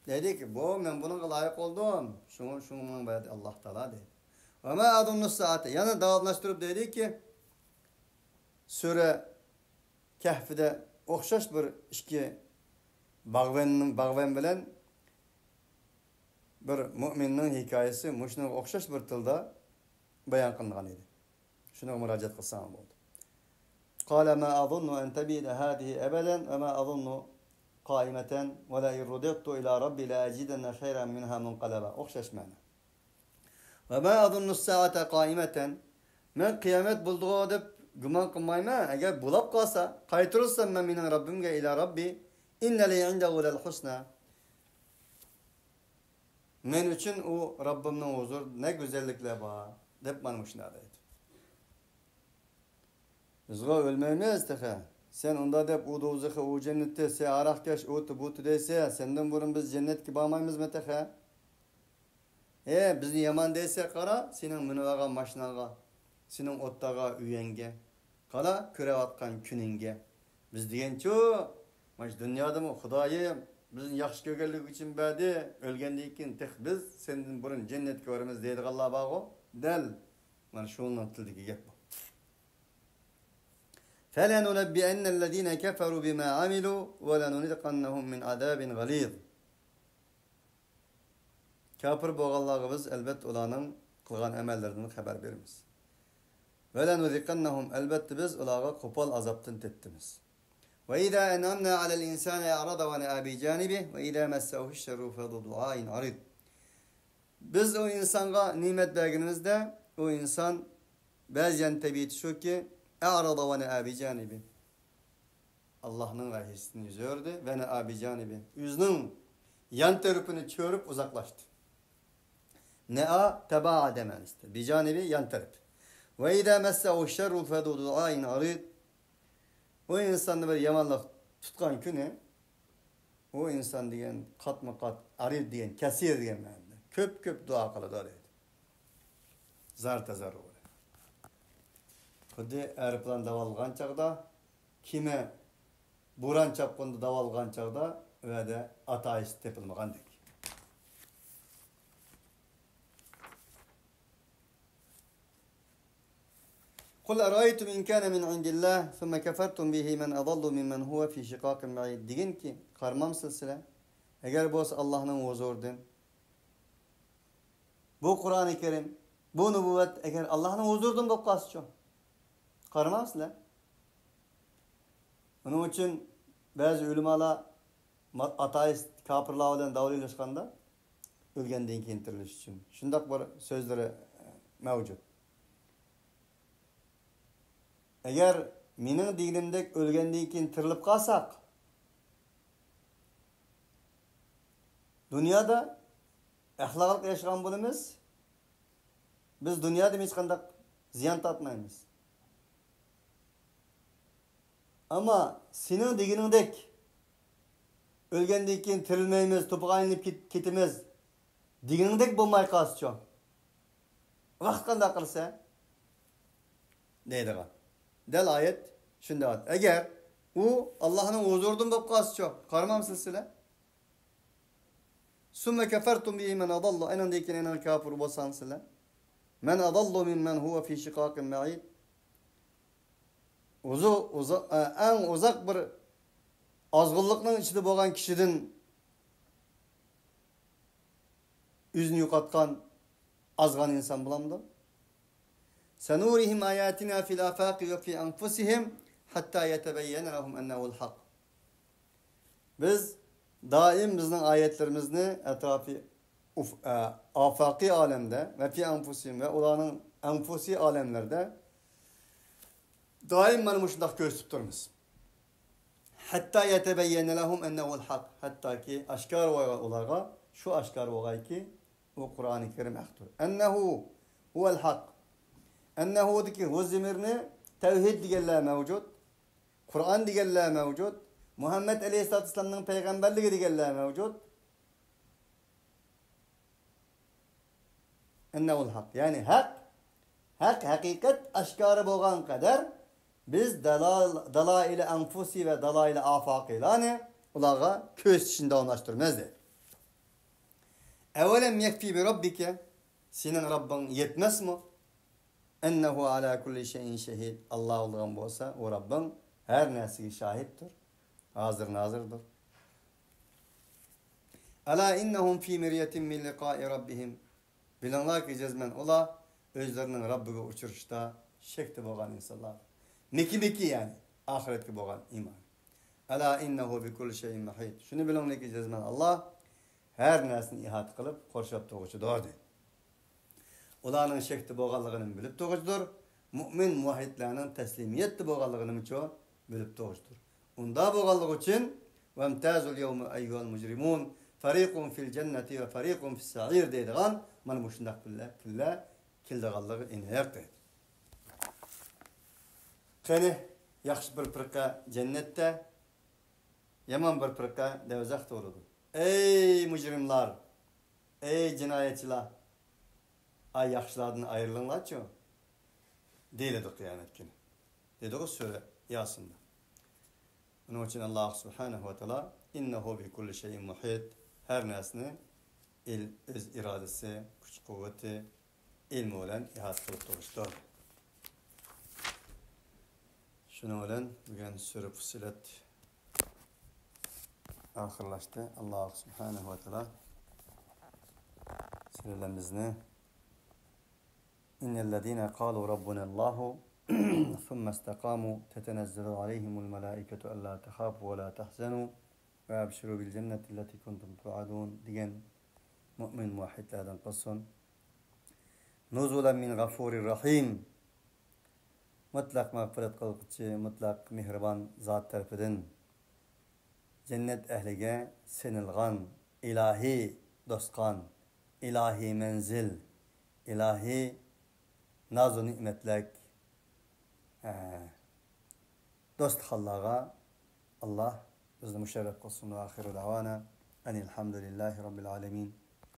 dedi ki, bu ben bunun layık oldum, şunun bayat Allah Teala dedi. Ve ma adunnu saate, yani dağılmıştırıp dedi ki, Sure Kehf'de okşaş bir işki bağven bilen bir müminin hikayesi, muşnun okşaş bir tılda bayan kılıngan idi. Şuna müracaat kılsam oldu. قال ما أظن أن تبيد هذه أبدا وما أظن قائمة ولا إن رددت إلى ربي لأجدن خيرا منها منقلبا. أخشش معنا. وما أظن الساعة قائمة من قيامت bulduğu edip güman kılmayma eğer bulap kalsa kaytırırsam ben minen Rabbimge ila Rabbi inne li indehu lel husna. Men için o Rabbimden huzur ne güzellikle var. Dep bana müşnadaydı. Bizga ölmeymeyiz tehe. Sen onda dep o dozakı o cennette se araktaş o tubutu dese senden burun biz cennet ki bağmayımız mı tehe? Bizni yaman dese kara senin münavaga maşnaga, senin ottaga üyenge, kala kürevatkan küninge. Biz diyen ço, maş dünyada mı Hudayım bizim yaxşı kögellik için badi ölgendikin tek biz senden burun cennet görümüz deydi Allah bağı del. Mana şunun tildeki gep bu. فَلَنُنَبِّئَنَّ الَّذ۪ينَ كَفَرُوا بِمَا عَمِلُوا وَلَنُنِذْقَنَّهُمْ مِنْ عَذَابٍ غَلِيظٍ. Kafir boğallağımız elbet olanın kılgan emellerinin haber verimiz. وَلَنُذِقَنَّهُمْ elbette biz olağa kopal azaptın tettimiz. وَاِذَا اَنْعَمْنَا عَلَى الْاِنْسَانَ اَعْرَضَ وَنَا بِجَانِبِهِ وَاِذَا مَسَّهُ الشَّرُّ فَضُ دُعَاءٍ عَرِضٍ. Biz o insana nimet verginimizde o insan bazen tabiatı şu ki e'rada ve ne'a bi canibi. Allah'ın vahyisini yüz ördü ve ne'a bi canibi. Yüzünün yan tarafını çörüp uzaklaştı. Ne'a teba'a demen işte. Bi canibi yan taraf. Ve idâ messe'u şerru fedu du'ain arid. O insanı bir yamanlık tutkan günü o insan diyen katma kat arid diyen kesir diyen meyanda. Köp dua kılıdı öyleydi. Zar tazar olur. Kudde aeroplan davalgan çağda kime buran çapkında davalgan çağda ve de ateist tepilmegan dek. Kul araytum in kana min indillah thumma kafartum bihi men adallu mimmen huwa fi shiqaqin ba'id. Digin ki karmam silsile eğer bu Allah'ın huzurundan bu Kur'an-ı Kerim bu nübüvvet eğer Allah'ın huzurundan bolup kalsa karmamsızlar. Onun için bazı ulemalar ateist kafirlar bilen davranışkanda ölgenden keyin tiriliş için. Şundak bir sözleri mevcut. Eğer mening dinimdek ölgenden keyin tirilip kalsak dünyada ahlaklık yaşayan bulunuz biz dünyada hiç qanday ziyan tatmaymiz. Ama senin deginindek ölgenden keyin tirilmeymiz, topuğa aynayıp ketimiz deginindek bulmay kalsın. Vaqt qanday qilsa deydi. Del ayet şunda. Eğer o Allah'ın huzurundan bolup kalsın, karmam silsile. Sümme kefertum bihi men adallu. En andayken en kafir basansılar. Men adallu mimmen huve fi şikakin ba'id. En uzak bir azgınlıkның içinde boğan kişiden yüzünü yukatkan azgan insan bulamdı. Senurihim ayatina fil afaqi ve fi anfusihim hatta yetebeyyene lehum ennehu'l hak. Biz daim bizning ayetlerimizni etrafı afaqi alemde ve fi anfusihim ve ularning anfusi alemlerde daim mana mushundaq ko'rsatib turmiz. Hatta yetebeyyene lehum ennehu'l hak. Hatta ki aşkar olarga şu aşkar olay o Kur'an-ı Kerim haqdır. Ennehu huvel hak. Ennehu ki hu zimirini tevhid digenler mevcut. Kur'an digenler mevcut. Muhammed Aleyhisselatü Vesselam'ın peygamberliği digenler mevcut. Ennehu'l hak. Yani hak hakikat aşkarı boğan kadar biz dalail-i enfusi ve dalail-i afakilani ulağa köz içinde anlaştırmaz dedi. Evelem yekfi bi rabbike senin Rabbin yetmez mi? Ennehu ala kulli şeyin şehid. Allah olduğun olsa o Rabbin her nesine şahittir. Hazır nazırdır. Ala innehum fi miryetin min liqa'i rabbihim. Bilanlar ki cezmen ola özlerinin Rabbine uçuruşta şekti boğan insanlar. Meki yani ahiretki boğan iman. Ala innehu bi kulli şeyin muhit. Şunu bilanlar ki cezmen Allah her nesini ihat kılıp korşap doğuçudur dedi. Ularning şekti boğanlığını bilip doğuçudur. Mümin muvahhidlarning teslimiyetli boğanlığını çoğu bilip doğuçudur. Unda boğanlık için ve imtazul yevme eyyuhal mujrimun fariqun fil cenneti ve fariqun fis sa'ir deydiğen mana bu şundaq kildiğanlığı inayaq deydi. Qani yaxshi bir firqa cennette yaman bir firqa do'zaxda bo'ladi. Ey mujrimlar, ey jinoyatchilar, ay yaxshilardan ayrilinglarchi deyiladi qiyomat kuni. Dedi o sura Yasin'da. Bunun için Allah Subhanahu ve Teala innehu bi kulli şeyin muhit. Her nesni öz iradesi, güç kuvveti, ilmi olan ihat kılıp doğuştur. Şunu olan bugün Sure Fussilet ahırlaştı. Allah Subhanahu ve Teala sinirlerimizni İnnellezîne kâlu rabbunallâhu ثُمَّ اسْتَقَامُوا تَتَنَزَّلُ عَلَيْهِمُ الْمَلَائِكَةُ أَلَّا تَخَافُوا وَلَا تَحْزَنُوا وَأَبْشِرُوا بِالْجَنَّةِ الَّتِي كُنْتُمْ تُوعَدُونَ diyen mümin muvahhidlerden kılsın. Nuzulen min gafurir rahim. Mutlak mağfiret kılgıcı, mutlak mihriban zat tarafından cennet ehlige senilgan, ilahi dostkan, ilahi menzil, ilahi nazu nimetlek dost hallaga Allah bizni müşerref kılsın ve ahiru davana enilhamdülillahi rabbil alemin.